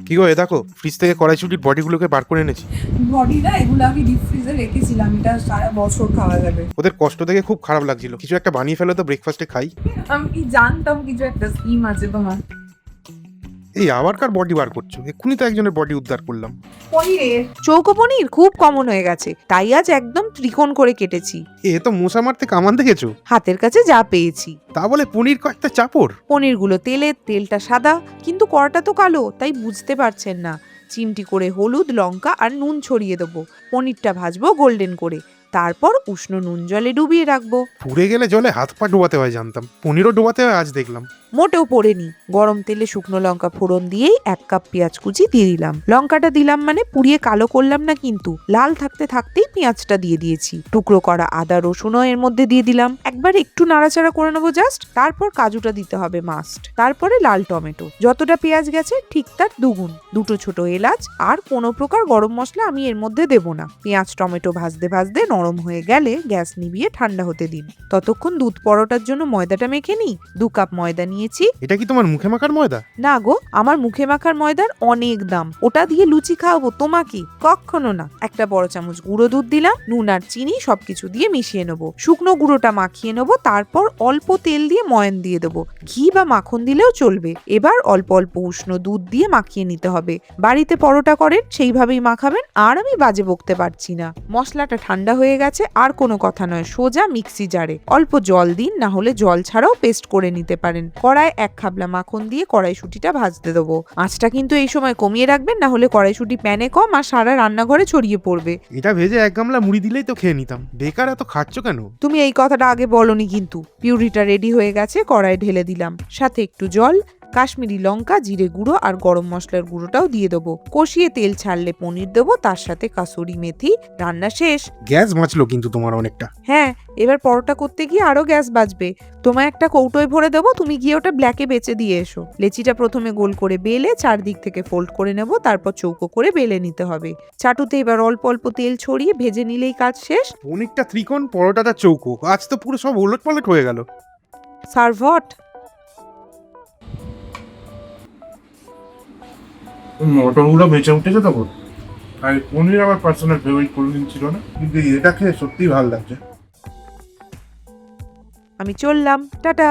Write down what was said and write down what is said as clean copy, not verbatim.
কি গো, এ দেখো ফ্রিজ থেকে কড়াইশুটির বডিগুলোকে বার করে এনেছি। বডি না, এগুলো আমি ডিপ ফ্রিজে রেখেছিলাম, এটা সারা বছর খাওয়া যাবে। ওদের কষ্ট দেখে খুব খারাপ লাগছিল, কিছু একটা বানিয়ে ফেলো তো ব্রেকফাস্টে খাই। আমি কি জানতাম কিছু একটা স্কিম আছে তোমার। এই আবার কার বডি বার করছো? এক্ষুনি তো একজনের বডি উদ্ধার করলাম। পনিরের চৌকো পনির খুব কমন হয়ে গেছে, তাই আজ একদম ত্রিকোণ করে কেটেছি। এ তো মশা মারতে কামান দেখেছো? হাতের কাছে যা পেয়েছি। তা বলে পনির কয়েকটা চাপড়। পনিরগুলো তেলটা সাদা, কিন্তু কড়াটা তো কালো, তাই বুঝতে পারছেন না। চিমটি করে হলুদ, লঙ্কা আর নুন ছড়িয়ে দেবো। পনিরটা ভাজবো গোল্ডেন করে, তারপর উষ্ণ নুন জলে ডুবিয়ে রাখবো। পুড়ে গেলে জলে হাত পা ডোবাতে হয় জানতাম, পনিরও ডোবাতে হয় আজ দেখলাম। মোটেও পড়েনি। গরম তেলে শুকনো লঙ্কা ফোড়ন দিয়েই 1 কাপ পেঁয়াজ কুচি দিয়ে দিলাম। লঙ্কাটা দিলাম মানে পুড়িয়ে কালো করলাম না, কিন্তু লাল থাকতে থাকতেই পেঁয়াজটা দিয়ে দিয়েছি। টুকরো করা আদা রসুনও এর মধ্যে দিয়ে দিলাম। একবার একটু নাড়াচাড়া করে নেবো জাস্ট। তারপর কাজুটা দিতে হবে মাস্ট। তারপরে লাল টমেটো, যতটা পেঁয়াজ গেছে ঠিক তার দুগুণ। দুটো ছোট এলাচ আর কোনো প্রকার গরম মশলা আমি এর মধ্যে দেবো না। পেঁয়াজ টমেটো ভাজতে ভাজতে নরম হয়ে গেলে গ্যাস নিভিয়ে ঠান্ডা হতে দিন। ততক্ষণ দুধ পরোটার জন্য ময়দাটা মেখে নিই। 2 কাপ ময়দা নিয়েছি। এটা কি তোমার মুখে মাখার ময়দা? না গো, আমার মুখে মাখার ময়দার অনেক দাম। ওটা দিয়ে লুচি খাওয়াবো তোমাকে? কখনো না। একটা বড় চামচ গুঁড়ো দুধ দিলাম। নুন আর চিনি সবকিছু দিয়ে মিশিয়ে নেবো। শুকনো গুঁড়োটা মাখিয়ে নেবো। তারপর অল্প তেল দিয়ে ময়ান দিয়ে দেবো। ঘি বা মাখন দিলেও চলবে। এবার অল্প অল্প উষ্ণ দুধ দিয়ে মাখিয়ে নিতে হবে। বাড়িতে পরোটা করেন সেইভাবেই মাখাবেন। আর আমি বাজে বকতে পারছি না। মশলাটা ঠান্ডা হয়ে গেছে, আর কোনো কথা নয়, সোজা মিক্সি জারে অল্প জল দিন, না হলে জল ছাড়াও পেস্ট করে নিতে পারেন। কড়ায় 1 খাবলা মাখন দিয়ে কড়াইশুঁটিটা ভাজতে দেবো। আঁচটা কিন্তু এই সময় কমিয়ে রাখবেন, না হলে কড়াইশুঁটি প্যানে কম আর সারা রান্নাঘরে ছড়িয়ে পড়বে। এটা ভেজে 1 গামলা মুড়ি দিলেই তো খেয়ে নিতাম, বেকার এত খাচ্ছ কেন? তুমি এই কথাটা আগে বলনি কিন্তু। পিউরিটা রেডি হয়ে গেছে, কড়াই ঢেলে দিলাম। সাথে একটু জল, কাশ্মীরি লঙ্কা, জিরে গুঁড়ো আর গরম মশলার গুঁড়োটাও দিয়ে দেবো। কষিয়ে তেল ছাড়লে পনির দেবো, তার সাথে কাসুরি মেথি। রান্না শেষ। গ্যাস বাঁচলো কিন্তু তোমার অনেকটা। হ্যাঁ, এবার পরোটা করতে গিয়ে আরো গ্যাস বাঁচবে। তোমায় একটা কৌটোয় ভরে দেবো, তুমি গিয়ে ওটা ব্ল্যাকে বেচে দিয়ে এসো। লেচিটা প্রথমে গোল করে বেলে চারদিক থেকে ফোল্ড করে নেব, তারপর চৌকো করে বেলে নিতে হবে। চাটুতে এবার অল্প অল্প তেল ছড়িয়ে ভেজে নিলেই কাজ শেষ। পনিরটা ত্রিকোণ, পরোটাটা চৌকো, আজ তো পুরো সব ওলট পালট হয়ে গেল। Serve hot. মটরগুলো বেঁচে উঠেছে তখন। আর পনির আমার পার্সোনাল ফেভারিট কোনোদিন ছিল না, কিন্তু এটা খেয়ে সত্যিই ভালো লাগছে। আমি চললাম, টাটা।